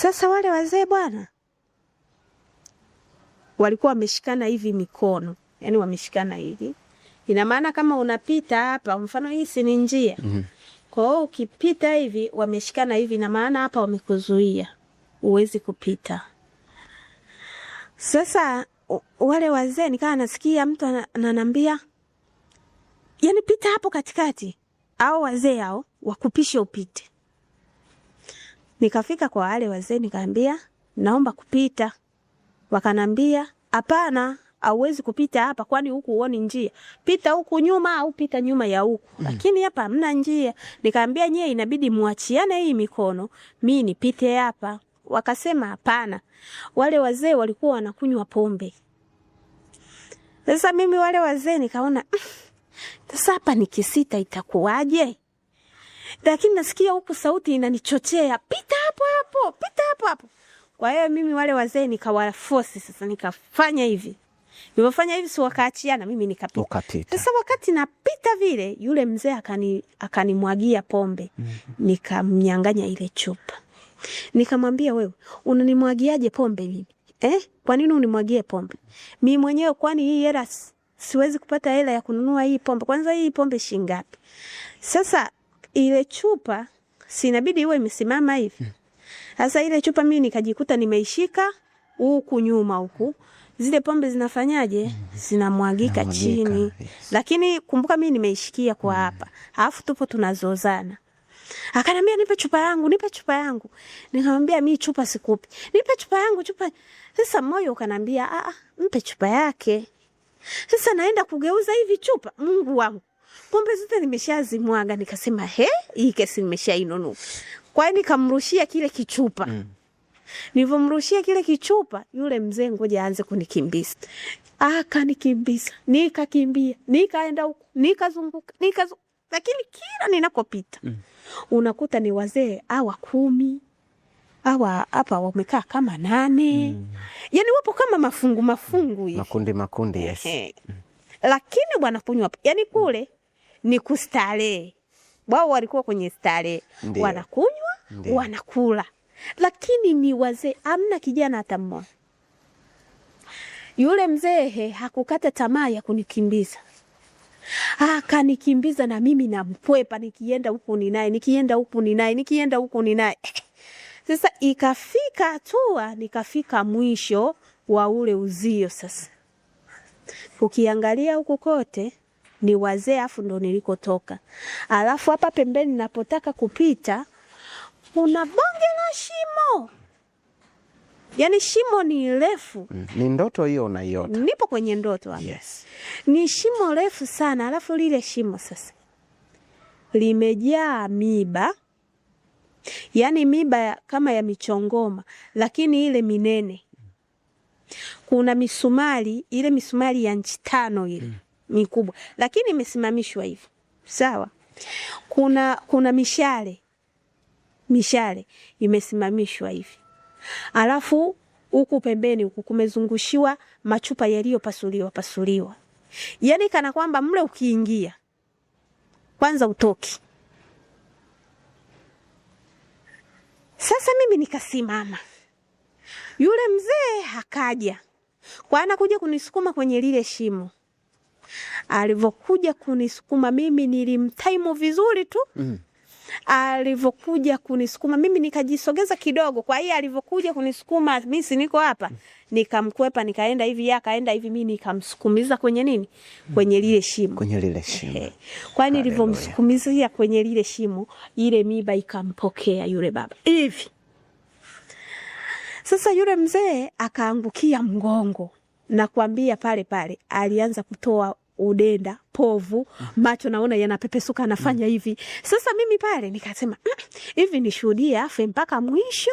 Sasa wale wazee bwana walikuwa wameshikana hivi mikono, yani wameshikana hivi. Ina maana kama unapita hapa, mfano hii si ni njia. Kwa hiyo ukipita hivi wameshikana hivi, ina maana hapa wamekuzuia, uwezi kupita. Sasa wale wazee nikaa nasikia mtu ananiambia, yani pita hapo katikati, au wazee hao wakupishe upite. Nikafika kwa wale wazee nikaambia, naomba kupita. Wakanambia, hapana, hauwezi kupita hapa kwani huku uone njia. Pita huku nyuma au pita nyuma ya huku. Lakini hapa hamna njia. Nikaambia nyie inabidi muachiane hii mikono, mimi nipite hapa. Wakasema hapana. Wale wazee walikuwa wanakunywa pombe. Sasa mimi wale wazee nikaona, sasa hapa nikisita itakuwaje? Lakini nasikia huku sauti inanichochea, pita hapo hapo, pita hapo hapo. Kwa hiyo mimi wale wazee nikawaforce, sasa nikafanya hivi. Nilipofanya hivi si wakaachiana, mimi nikapita. Sasa wakati napita vile, yule mzee akanimwagia pombe. Nikamnyang'anya ile chupa. Nikamwambia, wewe unanimwagiaje pombe mimi? Kwa nini unimwagie pombe? Mimi mwenyewe kwani hii hela siwezi kupata hela ya kununua hii pombe. Kwanza hii pombe shilingi ngapi? Sasa ile chupa sinabidi iwe imesimama hivi. Sasa ile chupa mimi nikajikuta nimeishika huku nyuma huku. Zile pombe zinafanyaje? Zinamwagika chini. Yes. Lakini kumbuka mimi nimeishikia kwa hapa. Alafu tupo tunazozana. Akaniambia nipe chupa yangu, nipe chupa yangu. Nikamwambia mimi chupa sikupi. Nipe chupa yangu, chupa. Sasa moyo ukaniambia mpe chupa yake. Sasa naenda kugeuza hivi chupa, Mungu wangu. Pombe zote nimeshazimwaga. Nikasema hii kesi nimeshainunua. Kwa hiyo nikamrushia kile kichupa. Nilivomrushia kile kichupa, yule mzee ngoja aanze kunikimbiza. Akanikimbiza, nikakimbia, nikaenda huko, nikazunguka. Lakini kila ninakopita unakuta ni wazee hawa 10, hawa hapa wamekaa kama 8. Yaani wapo kama mafungu hivi. Makundi, yes. Lakini bwana kunywa, yani kule ni kustarehe. Wao walikuwa kwenye starehe. Wanakunywa, wanakula. Lakini ni wazee, hamna kijana hata mmoja. Yule mzee hakukata tamaa ya kunikimbiza. Akanikimbiza na mimi namkwepa, nikienda huku ni naye, nikienda huku ni naye, nikienda huku ni naye. Sasa ikafika hatua, nikafika mwisho wa ule uzio sasa. Ukiangalia huku kote ni wazee, afu ndo nilikotoka. Alafu hapa pembeni napotaka kupita kuna bonge la shimo. Yaani shimo ni refu. Ni ndoto hiyo unaiota? Nipo kwenye ndoto hapa. Yes. Ni shimo refu sana. Alafu lile shimo sasa limejaa miba. Yaani miba kama ya michongoma, lakini ile minene. Kuna misumari, ile misumari ya inchi 5 ile mikubwa, lakini imesimamishwa hivi. Sawa? Kuna mishale imesimamishwa hivi. Alafu huku pembeni huku kumezungushiwa machupa yaliyopasuliwa. Yaani kana kwamba mle ukiingia kwanza utoki. Sasa mimi nikasimama. Yule mzee hakaja. Kwa anakuja kunisukuma kwenye lile shimo. Alivokuja kunisukuma mimi nilimtaimu vizuri tu. Alivokuja kunisukuma mimi nikajisogeza kidogo. Kwa hiyo alivokuja kunisukuma mimi si niko hapa, nikamkwepa, nikaenda hivi, akaenda hivi, mimi nikamsukumiza kwenye nini? Kwenye lile shimo. Kwenye lile shimo. Kwa nilivomsukumizia kwenye lile shimo, ile miba ikampokea yule baba. Hivi. Sasa yule mzee akaangukia mgongo. Nakwambia pale alianza kutoa udenda, povu, macho naona yanapepesuka, anafanya hivi. Sasa mimi pale nikasema, hivi nishuhudie afe mpaka mwisho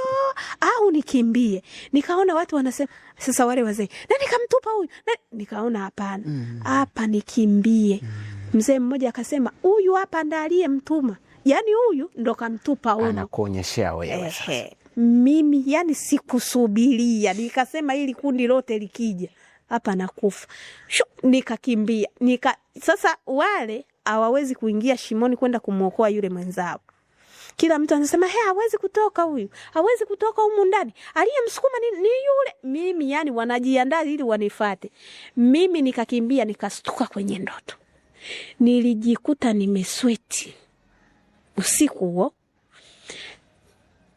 au nikimbie? Nikaona watu wanasema, sasa wale wazee, na nikamtupa huyu. Nikaona hapana. Hapa nikimbie. Mzee mmoja akasema, huyu hapa ndiye aliyemtuma. Yaani huyu ndo kamtupa huyu. Anakuonyeshia wewe sasa. Mimi yani sikusubiria. Nikasema hili kundi lote likija hapa nakufa. Nikakimbia. Sasa wale hawawezi kuingia shimoni kwenda kumuokoa yule mwenzao. Kila mtu anasema hawezi kutoka huyu, hawezi kutoka humu ndani, aliyemsukuma ni yule. Mimi yani wanajiandaa ili wanifuate. Mimi nikakimbia, nikastuka kwenye ndoto. Nilijikuta nimesweti usiku huo,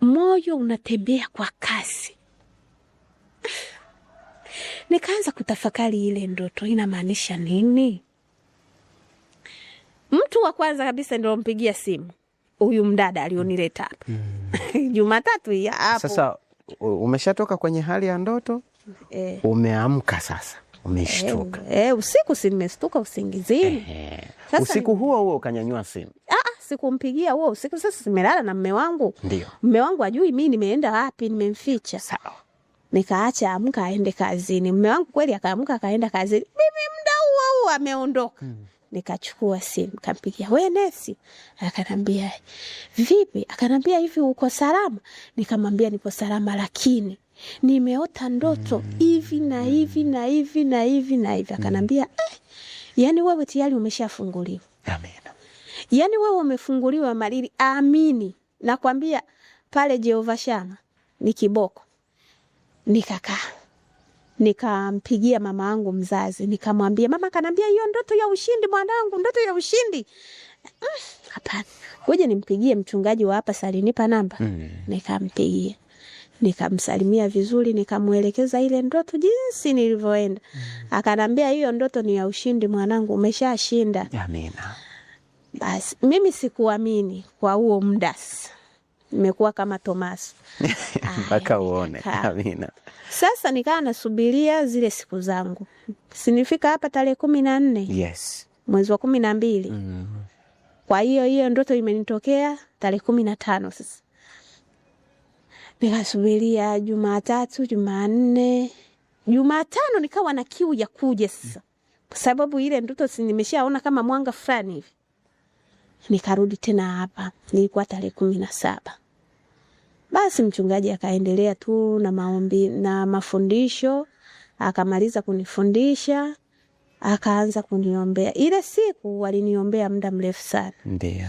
moyo unatembea kwa kasi. Nikaanza kutafakari ile ndoto inamaanisha nini. Mtu wa kwanza kabisa ndio mpigia simu huyu mdada alionileta hapa. Jumatatu ya hapo. Sasa umeshatoka kwenye hali ya ndoto, umeamka sasa, umeshtuka. Usiku si nimestuka usingizini. Usiku huo ukanyanyua simu. Sikumpigia huo usiku, sasa nimelala na mume wangu. Ndio. Mume wangu ajui mimi nimeenda wapi, nimemficha. Sawa. Nikaacha amka aende kazini. Mume wangu kweli akaamka akaenda kazini. Mimi muda huo ameondoka. Nikachukua simu, kampigia, "Wewe Nesi?" Akanambia, "Vipi?" Akanambia, "Hivi uko salama?" Nikamwambia nipo salama, lakini nimeota ndoto hivi na hivi na hivi na hivi na hivi. Akanambia, "Yani wewe tayari umeshafunguliwa." Amen. Yani wewe umefunguliwa Malili, amini. Nakwambia pale Jehova Shama ni kiboko. Nikakaa. Nikampigia mama yangu mzazi, nikamwambia, "Mama kanambia hiyo ndoto ya ushindi mwanangu, ndoto ya ushindi." Hapana. Ngoja nimpigie mchungaji wa hapa, salinipa namba. Nikampigia. Nikamsalimia vizuri, nikamuelekeza ile ndoto jinsi nilivyoenda. Akanambia hiyo ndoto ni ya ushindi mwanangu, umeshashinda. Amina. Basi mimi sikuamini kwa huo muda. Nimekuwa kama Tomaso. Mpaka uone. Amina. Sasa nikaa nasubiria zile siku zangu. Sinifika hapa tarehe 14. Yes. Mwezi wa 12. Kwa hiyo ndoto imenitokea tarehe 15 sasa. Nikasubiria Jumatatu, Jumanne, Jumatano nikawa na kiu ya kuja sasa. Kwa sababu ile ndoto nimeshaona kama mwanga fulani hivi. Nikarudi tena hapa. Nilikuwa tarehe 17. Basi mchungaji akaendelea tu na maombi na mafundisho, akamaliza kunifundisha, akaanza kuniombea. Ile siku waliniombea muda mrefu sana. Ndio.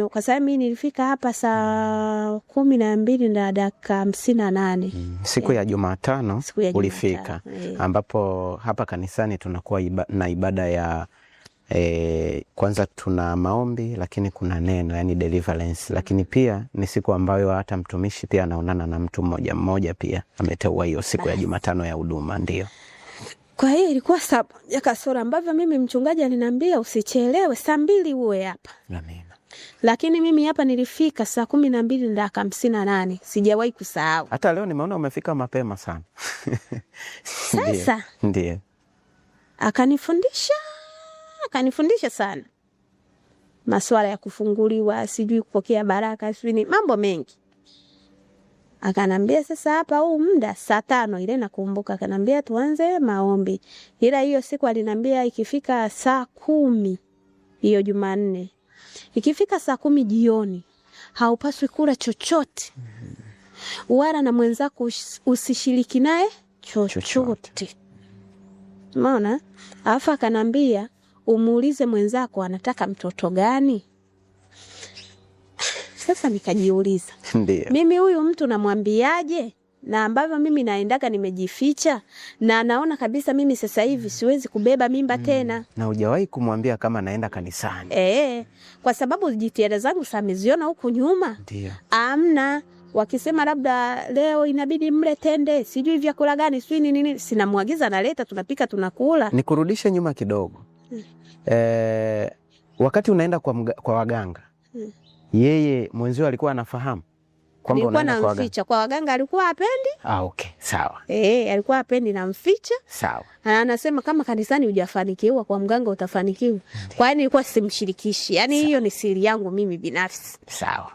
Kwa sababu mimi nilifika hapa saa 12 na dakika 58. Siku ya Jumatano ulifika. Ambapo hapa kanisani tunakuwa na ibada ya kwanza tuna maombi, lakini kuna neno, yani deliverance, lakini pia ni siku ambayo hata mtumishi pia anaonana na mtu mmoja pia ameteua hiyo siku ya Jumatano ya huduma. Ndio. Kwa hiyo ilikuwa saa ya kasoro, ambavyo mimi mchungaji aliniambia usichelewe, saa 2 uwe hapa. Amina. Lakini mimi hapa nilifika saa 12 na dakika 58. Sijawahi kusahau. Hata leo nimeona umefika mapema sana. Sasa. Ndio. Akanifundisha sana. Masuala ya kufunguliwa, sijui kupokea baraka, sijui mambo mengi. Akanambia sasa hapa huu muda saa 5 ile nakumbuka, akanambia tuanze maombi. Ila hiyo siku alinambia ikifika saa 10 hiyo Jumanne. Ikifika saa 10 jioni haupaswi kula chochote. Wala na mwenzako usishiriki naye chochote. Umeona? Alafu akanambia umuulize mwenzako anataka mtoto gani. Sasa nikajiuliza. Ndio. Mimi huyu mtu namwambiaje? Na ambavyo mimi naendaga nimejificha na naona kabisa mimi sasa hivi siwezi kubeba mimba tena. Na hujawahi kumwambia kama naenda kanisani? Kwa sababu jitihada zangu sameziona huku nyuma. Ndio. Amna wakisema labda leo inabidi mle tende, sijui vyakula gani, sijui nini, sinamwagiza analeta, tunapika tunakula. Nikurudishe nyuma kidogo. Wakati unaenda kwa waganga, yeye mwenzio alikuwa anafahamu kwamba unaenda kwa waganga? Kwa waganga alikuwa hapendi. Okay, sawa. Alikuwa hapendi na mficha. Sawa. Anasema kama kanisani hujafanikiwa, kwa mganga utafanikiwa. Kwa hiyo nilikuwa simshirikishi. Yaani hiyo ni siri yangu mimi binafsi. Sawa.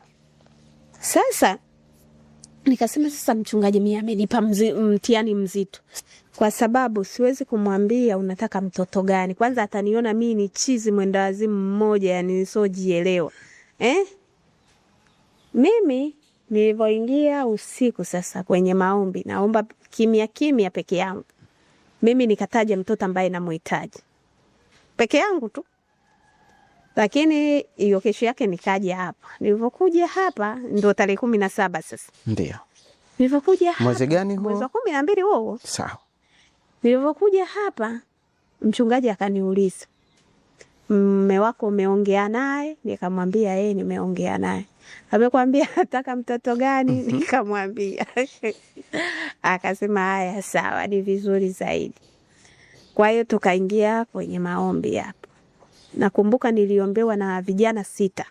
Sasa nikasema sasa mchungaji mimi amenipa mtihani mzito. Kwa sababu siwezi kumwambia unataka mtoto gani. Kwanza ataniona mimi ni chizi mwendawazimu mmoja, yani nisojielewa. Mimi nilivyoingia usiku sasa kwenye maombi, naomba kimya peke yangu. Mimi nikataja mtoto ambaye namuhitaji. Peke yangu tu. Lakini hiyo kesho yake nikaja hapa. Nilivyokuja hapa ndio tarehe 17 sasa. Ndio. Nilivyokuja hapa. Mwezi gani huo? Mwezi wa 12 huo. Sawa. Nilivyokuja hapa mchungaji akaniuliza, "Mume wako umeongea naye?" Nikamwambia nimeongea naye. "Amekwambia nataka mtoto gani?" Nikamwambia. Akasema haya sawa, ni vizuri zaidi. Kwa hiyo tukaingia kwenye maombi hapo. Nakumbuka niliombewa na vijana 6.